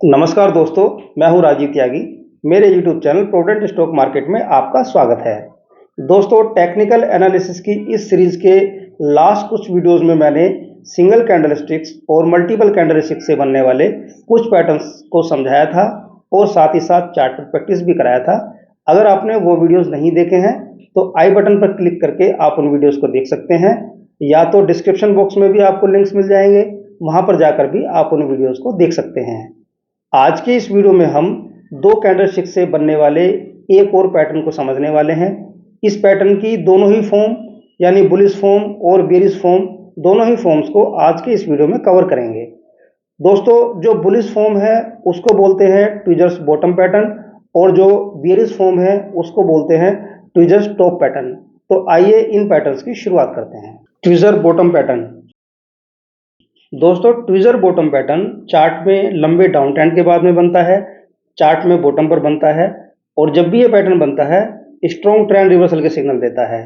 नमस्कार दोस्तों, मैं हूं राजीव त्यागी। मेरे YouTube channel prudent stock market में आपका स्वागत है। दोस्तों, टेक्निकल एनालिसिस की इस सीरीज के लास्ट कुछ वीडियोस में मैंने सिंगल कैंडलस्टिक्स और मल्टीपल कैंडलस्टिक्स से बनने वाले कुछ पैटर्न्स को समझाया था और साथ ही साथ चार्ट पर प्रैक्टिस भी कराया था। अगर आपने वो वीडियोस नहीं देखे हैं तो आई बटन पर क्लिक करके आप उन वीडियोस को देख सकते हैं, या तो डिस्क्रिप्शन बॉक्स में भी आपको लिंक्स मिल जाएंगे, वहां पर जाकर भी आप उन वीडियोस को देख सकते हैं। आज के इस वीडियो में हम दो कैंडलस्टिक से बनने वाले एक और पैटर्न को समझने वाले हैं। इस पैटर्न की दोनों ही फॉर्म यानी बुलिश फॉर्म और बेरिश फॉर्म, दोनों ही फॉर्म्स को आज के इस वीडियो में कवर करेंगे। दोस्तों, जो बुलिश फॉर्म है उसको बोलते हैं ट्विजर्स बॉटम पैटर्न, और जो बेरिश फॉर्म है उसको बोलते हैं ट्विजर्स टॉप पैटर्न। तो आइए इन पैटर्न्स की शुरुआत करते हैं। Tweezer bottom pattern. दोस्तों, ट्विजर बॉटम पैटर्न चार्ट में लंबे डाउन ट्रेंड के बाद में बनता है, चार्ट में बॉटम पर बनता है, और जब भी ये पैटर्न बनता है स्ट्रॉन्ग ट्रेंड रिवर्सल के सिग्नल देता है।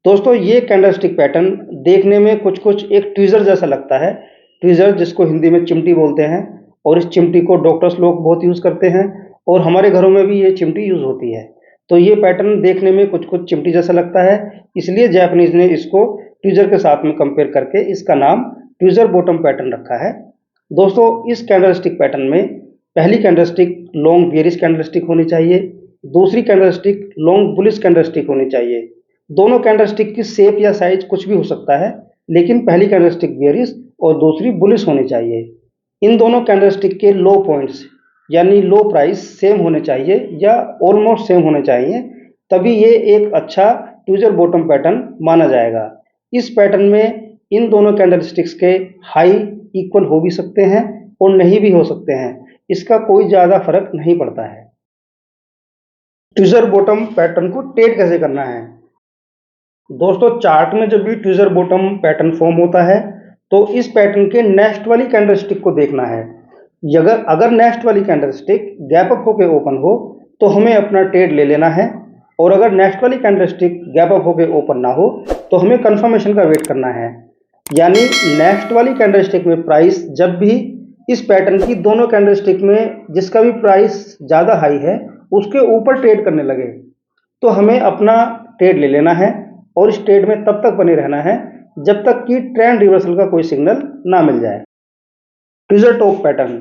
दोस्तों, ये कैंडलस्टिक पैटर्न देखने में कुछ कुछ एक ट्विजर जैसा लगता है। ट्विजर जिसको हिंदी में चिमटी बोलते हैं, और इस चिमटी को डॉक्टर्स लोग बहुत यूज करते हैं, और हमारे घरों में भी ये चिमटी यूज होती है। तो ये पैटर्न देखने में कुछ कुछ चिमटी जैसा लगता है, इसलिए जापानीज ने इसको ट्विजर के साथ में कंपेयर करके इसका नाम ट्विजर बॉटम पैटर्न रखा है। दोस्तों, इस कैंडलस्टिक पैटर्न में पहली कैंडलस्टिक लॉन्ग बेरिश कैंडलस्टिक होनी चाहिए, दूसरी कैंडलस्टिक लॉन्ग बुलिश कैंडलस्टिक होनी चाहिए। दोनों कैंडलस्टिक की शेप या साइज कुछ भी हो सकता है, लेकिन पहली कैंडलस्टिक बेरिश और दूसरी बुलिश होनी चाहिए। इन दोनों कैंडलस्टिक के लो पॉइंट्स यानी लो प्राइस सेम होने चाहिए या ऑलमोस्ट सेम होने चाहिए, तभी ये एक अच्छा ट्विजर बॉटम पैटर्न माना जाएगा। इस पैटर्न में इन दोनों कैंडलस्टिक्स के हाई इक्वल हो भी सकते हैं और नहीं भी हो सकते हैं, इसका कोई ज्यादा फर्क नहीं पड़ता है। ट्विजर बॉटम पैटर्न को ट्रेड कैसे करना है? दोस्तों, चार्ट में जब भी ट्विजर बॉटम पैटर्न फॉर्म होता है तो इस पैटर्न के नेक्स्ट वाली कैंडलस्टिक को देखना है। अगर नेक्स्ट वाली कैंडलस्टिक गैप अप होकर ओपन हो तो हमें अपना ट्रेड ले लेना है, और अगर नेक्स्ट वाली कैंडलस्टिक गैप अप होकर ओपन ना हो तो हमें कंफर्मेशन का वेट करना है। यानी नेक्स्ट वाली कैंडलस्टिक में प्राइस जब भी इस पैटर्न की दोनों कैंडलस्टिक में जिसका भी प्राइस ज़्यादा हाई है उसके ऊपर ट्रेड करने लगे तो हमें अपना ट्रेड ले लेना है, और इस ट्रेड में तब तक बने रहना है जब तक कि ट्रेंड रिवर्सल का कोई सिग्नल ना मिल जाए। Tweezer top pattern.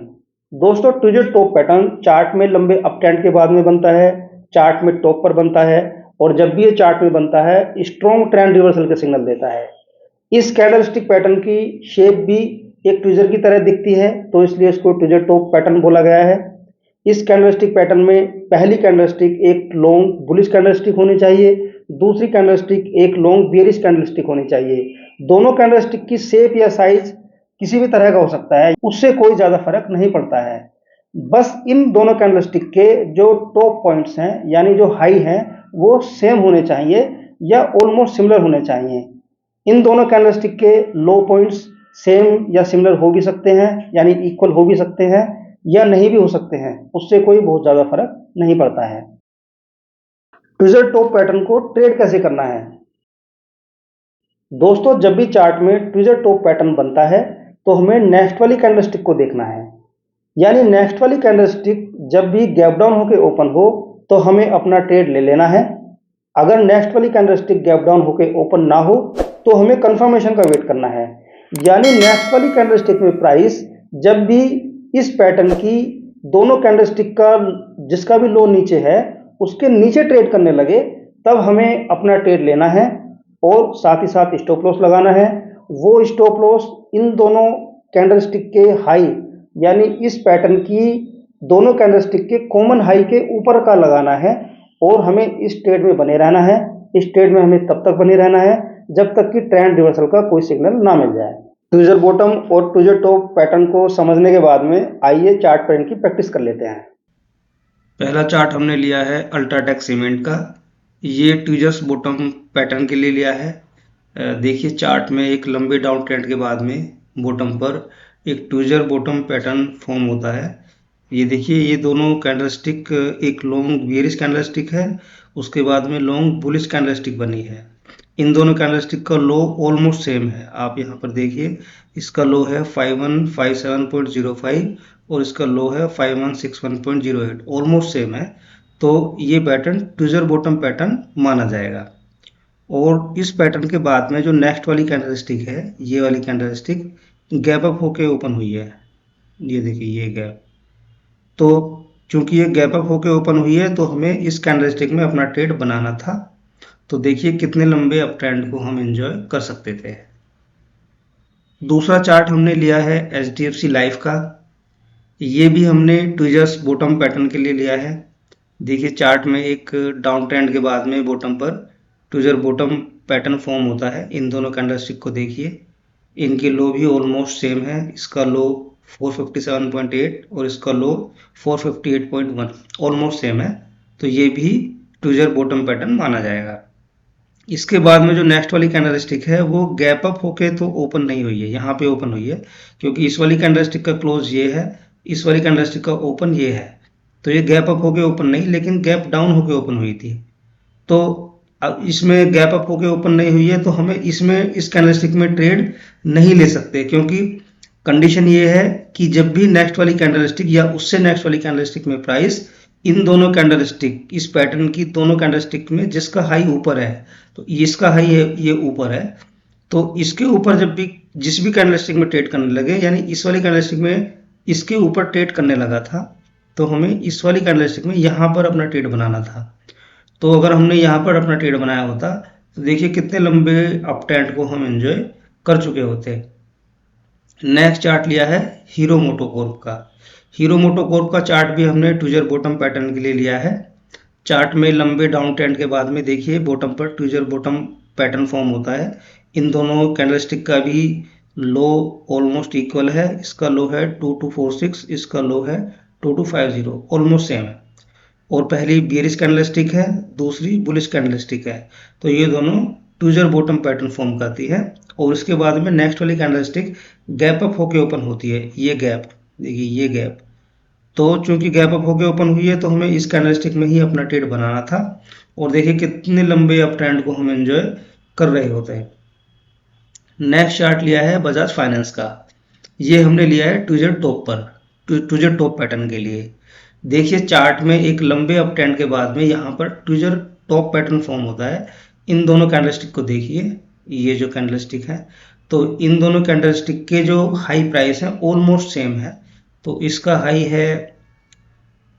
दोस्तों, ट्विजर टॉप पैटर्न चार्ट में लंबे अप ट्रेंड के बाद में बनता है, चार्ट में टॉप पर बनता है, और जब भी ये चार्ट में बनता है स्ट्रॉन्ग ट्रेंड रिवर्सल के सिग्नल देता है। इस कैंडलस्टिक पैटर्न की शेप भी एक ट्विजर की तरह दिखती है, तो इसलिए इसको ट्विजर टॉप पैटर्न बोला गया है। इस कैंडलस्टिक पैटर्न में पहली कैंडलस्टिक एक लॉन्ग बुलिश कैंडलस्टिक होनी चाहिए, दूसरी कैंडलस्टिक एक लॉन्ग बेरिश कैंडलस्टिक होनी चाहिए। दोनों कैंडलस्टिक की शेप या साइज किसी भी तरह का हो सकता है, उससे कोई ज्यादा फर्क नहीं पड़ता है। बस इन दोनों कैंडलस्टिक के जो टॉप पॉइंट्स हैं यानी जो हाई हैं वो सेम होने चाहिए या ऑलमोस्ट सिमिलर होने चाहिए। इन दोनों कैंडलस्टिक के लो पॉइंट्स सेम या सिमिलर हो भी सकते हैं, यानी इक्वल हो भी सकते हैं या नहीं भी हो सकते हैं, उससे कोई बहुत ज्यादा फर्क नहीं पड़ता है। ट्विजर टॉप पैटर्न को ट्रेड कैसे करना है? दोस्तों, जब भी चार्ट में ट्विजर टॉप पैटर्न बनता है तो हमें नेक्स्ट वाली कैंडलस्टिक को देखना है। यानी नेक्स्ट वाली कैंडलस्टिक जब भी गैप डाउन होकर ओपन हो तो हमें अपना ट्रेड ले लेना है। अगर नेक्स्ट वाली कैंडलस्टिक गैप डाउन होकर ओपन ना हो तो हमें कंफर्मेशन का वेट करना है। यानी नेक्स्ट वाली कैंडलस्टिक में प्राइस जब भी इस पैटर्न की दोनों कैंडलस्टिक का जिसका भी लो नीचे है उसके नीचे ट्रेड करने लगे तब हमें अपना ट्रेड लेना है, और साथ ही साथ स्टॉप लॉस लगाना है। वो स्टॉप लॉस इन दोनों कैंडलस्टिक के हाई यानी इस पैटर्न की दोनों कैंडलस्टिक के कॉमन हाई के ऊपर का लगाना है, और हमें इस ट्रेड में बने रहना है। इस ट्रेड में हमें तब तक बने रहना है जब तक कि ट्रेंड रिवर्सल का कोई सिग्नल ना मिल जाए। ट्विजर बॉटम और ट्विजर टॉप पैटर्न को समझने के बाद में आइए चार्ट पर इनकी प्रैक्टिस कर लेते हैं। पहला चार्ट हमने लिया है अल्ट्राटेक सीमेंट का, ये ट्विजर्स बॉटम पैटर्न के लिए लिया है। देखिए चार्ट में एक लंबे डाउन ट्रेंड के बाद में बॉटम पर एक ट्विजर बॉटम पैटर्न फॉर्म होता है। ये देखिए ये दोनों कैंडलस्टिक एक लॉन्ग बेरिश कैंडलस्टिक है, उसके बाद में लॉन्ग बुलिश कैंडलस्टिक बनी है। इन दोनों कैंडलस्टिक का लो ऑलमोस्ट सेम है। आप यहाँ पर देखिए इसका लो है 5157.05 और इसका लो है 5161.08, ऑलमोस्ट सेम है। तो ये पैटर्न ट्विजर बॉटम पैटर्न माना जाएगा। और इस पैटर्न के बाद में जो नेक्स्ट वाली कैंडलस्टिक है, ये वाली कैंडलस्टिक गैप अप होके ओपन हुई है। ये देखिए ये गैप, तो चूंकि ये गैप अप होके ओपन हुई है तो हमें इस कैंडलस्टिक में अपना ट्रेड बनाना था। तो देखिए कितने लंबे अप ट्रेंड को हम एंजॉय कर सकते थे। दूसरा चार्ट हमने लिया है HDFC लाइफ का। ये भी हमने ट्विजर्स बॉटम पैटर्न के लिए लिया है। देखिए चार्ट में एक डाउन ट्रेंड के बाद में बॉटम पर ट्विजर बॉटम पैटर्न फॉर्म होता है। इन दोनों कैंडलस्टिक को देखिए, इनके लो भी ऑलमोस्ट सेम है। इसका लो 457.8 और इसका लो 458.1, ऑलमोस्ट सेम है। तो ये भी ट्विजर बॉटम पैटर्न माना जाएगा। इसके बाद में जो नेक्स्ट वाली कैंडलस्टिक है वो गैप अप होके तो ओपन नहीं हुई है, यहाँ पे ओपन हुई है, क्योंकि इस वाली कैंडलस्टिक का क्लोज ये है, इस वाली कैंडलस्टिक का ओपन ये है। तो ये गैप अप होके ओपन नहीं, लेकिन गैप डाउन होके ओपन हुई थी। तो अब इसमें गैप अप होके ओपन नहीं हुई है तो हमें इसमें इस कैंडलस्टिक में ट्रेड नहीं ले सकते, क्योंकि कंडीशन ये है कि जब भी नेक्स्ट वाली कैंडलस्टिक या उससे नेक्स्ट वाली कैंडलस्टिक में प्राइस इन दोनों कैंडलस्टिक, इस पैटर्न की दोनों कैंडलस्टिक में जिसका हाई ऊपर है, तो इसका हाई है ये ऊपर है, तो इसके ऊपर जब भी जिस भी कैंडलस्टिक में ट्रेड करने लगे, यानी इस वाली कैंडलस्टिक में इसके ऊपर ट्रेड करने लगा था, तो हमें इस वाली कैंडलस्टिक में यहाँ पर अपना ट्रेड बनाना था। तो अगर हमने यहाँ पर अपना ट्रेड बनाया होता तो देखिए कितने लंबे अप ट्रेंड को हम एंजॉय कर चुके होते। नेक्स्ट चार्ट लिया है हीरो मोटोकॉर्प का। हीरो मोटोकॉर्प का चार्ट भी हमने ट्विजर बॉटम पैटर्न के लिए लिया है। चार्ट में लंबे डाउन ट्रेंड के बाद में देखिए बॉटम पर ट्विजर बॉटम पैटर्न फॉर्म होता है। इन दोनों कैंडलस्टिक का भी लो ऑलमोस्ट इक्वल है। इसका लो है 2246, इसका लो है 2250, ऑलमोस्ट सेम है। और पहली बियरिश कैंडलस्टिक है, दूसरी बुलिश कैंडलस्टिक है। तो ये दोनों ट्विजर बॉटम पैटर्न फॉर्म करती है। और इसके बाद में नेक्स्ट वाली कैंडलस्टिक गैप अप होके ओपन होती है। ये गैप देखिए, ये गैप, तो चूंकि गैप अप होके ओपन हुई है तो हमें इस कैंडलस्टिक में ही अपना ट्रेड बनाना था। और देखिए कितने लंबे अप ट्रेंड को हम एंजॉय कर रहे होते हैं। नेक्स्ट चार्ट लिया है बजाज फाइनेंस का। ये हमने लिया है ट्विजर टॉप पर, ट्विजर टॉप पैटर्न के लिए। देखिए चार्ट में एक लंबे अप ट्रेंड के बाद में यहाँ पर ट्विजर टॉप पैटर्न फॉर्म होता है। इन दोनों कैंडलस्टिक को देखिए, ये जो कैंडलस्टिक है, तो इन दोनों कैंडलस्टिक के जो हाई प्राइस है ऑलमोस्ट सेम है। तो इसका हाई है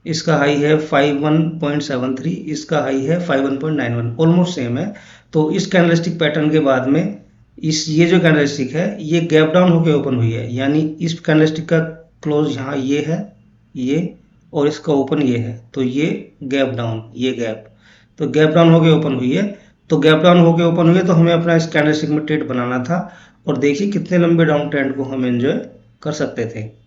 51.73, इसका हाई है 51.91, ऑलमोस्ट सेम है। तो इस कैंडलस्टिक पैटर्न के बाद में ये जो कैंडलस्टिक है ये गैप डाउन होकर ओपन हुई है, यानी इस कैंडलस्टिक का क्लोज यहाँ ये है, ये, और इसका ओपन ये है। तो ये गैप डाउन, ये गैप, तो गैप डाउन होके ओपन हुई है। तो गैप डाउन होके ओपन हुई है तो हमें अपना इस कैंडलस्टिक में ट्रेड बनाना था। और देखिए कितने लंबे डाउन ट्रेंड को हम एंजॉय कर सकते थे।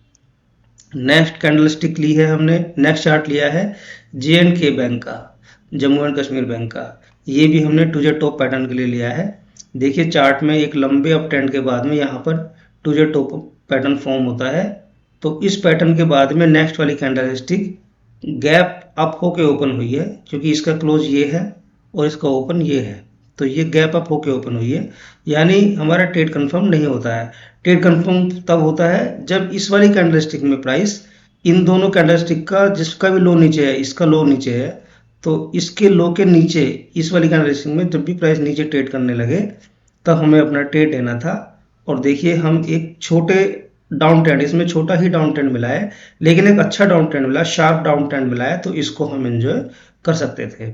नेक्स्ट कैंडलस्टिक ली है हमने, नेक्स्ट चार्ट लिया है J&K बैंक का, जम्मू एंड कश्मीर बैंक का। ये भी हमने ट्विजर टॉप पैटर्न के लिए लिया है। देखिए चार्ट में एक लंबे अप ट्रेंड के बाद में यहाँ पर ट्विजर टॉप पैटर्न फॉर्म होता है। तो इस पैटर्न के बाद में नेक्स्ट वाली कैंडलस्टिक गैप अप होके ओपन हुई है, क्योंकि इसका क्लोज ये है और इसका ओपन ये है। तो ये गैप अप होके ओपन हुई है, यानी हमारा ट्रेड कंफर्म नहीं होता है। ट्रेड कंफर्म तब होता है जब इस वाली कैंडलस्टिक में प्राइस इन दोनों कैंडलस्टिक का जिसका भी लो नीचे है, इसका लो नीचे है, तो इसके लो के नीचे इस वाली कैंडलस्टिक में जब भी प्राइस नीचे ट्रेड करने लगे तब हमें अपना ट्रेड लेना था। और देखिए हम एक छोटे डाउन ट्रेंड, इसमें छोटा ही डाउन ट्रेंड मिला है, लेकिन एक अच्छा डाउन ट्रेंड मिला, शार्प डाउन ट्रेंड मिला है, तो इसको हम एंजॉय कर सकते थे।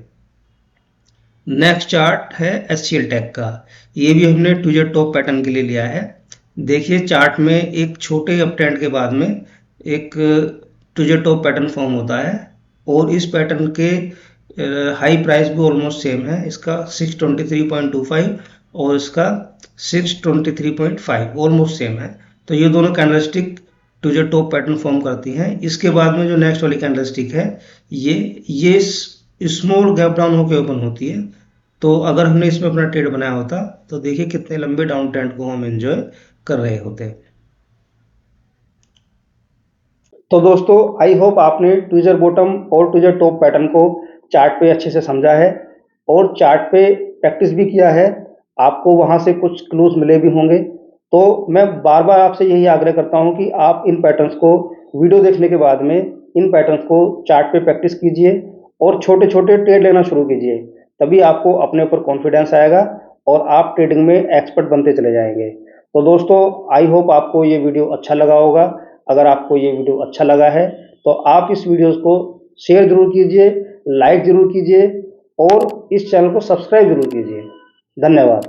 नेक्स्ट चार्ट है HCL टेक का। ये भी हमने ट्विजर टॉप पैटर्न के लिए लिया है। देखिए चार्ट में एक छोटे अप ट्रेंड के बाद में एक ट्विजर टॉप पैटर्न फॉर्म होता है, और इस पैटर्न के हाई प्राइस भी ऑलमोस्ट सेम है। इसका 623.25 और इसका 623.5, ऑलमोस्ट सेम है। तो ये दोनों candlestick tweezer top pattern form करती हैं। इसके बाद में जो नेक्स्ट वाली कैंडलस्टिक है ये स्मॉल गैप डाउन होकर ओपन होती है। तो अगर हमने इसमें अपना ट्रेड बनाया होता तो देखिए कितने लंबे डाउन ट्रेंड को हम एंजॉय कर रहे होते। तो दोस्तों आई होप आपने ट्विजर बॉटम और ट्विजर टॉप पैटर्न को चार्ट पे अच्छे से समझा है और चार्ट पे प्रैक्टिस भी किया है। आपको वहाँ से कुछ क्लूज मिले भी होंगे। तो मैं बार बार आपसे यही आग्रह करता हूँ कि आप इन पैटर्न्स को वीडियो देखने के बाद में इन पैटर्न्स को चार्ट पे प्रैक्टिस कीजिए और छोटे छोटे ट्रेड लेना शुरू कीजिए, तभी आपको अपने ऊपर कॉन्फिडेंस आएगा और आप ट्रेडिंग में एक्सपर्ट बनते चले जाएंगे। तो दोस्तों, आई होप आपको ये वीडियो अच्छा लगा होगा। अगर आपको ये वीडियो अच्छा लगा है तो आप इस वीडियो को शेयर जरूर कीजिए, लाइक जरूर कीजिए और इस चैनल को सब्सक्राइब जरूर कीजिए। धन्यवाद।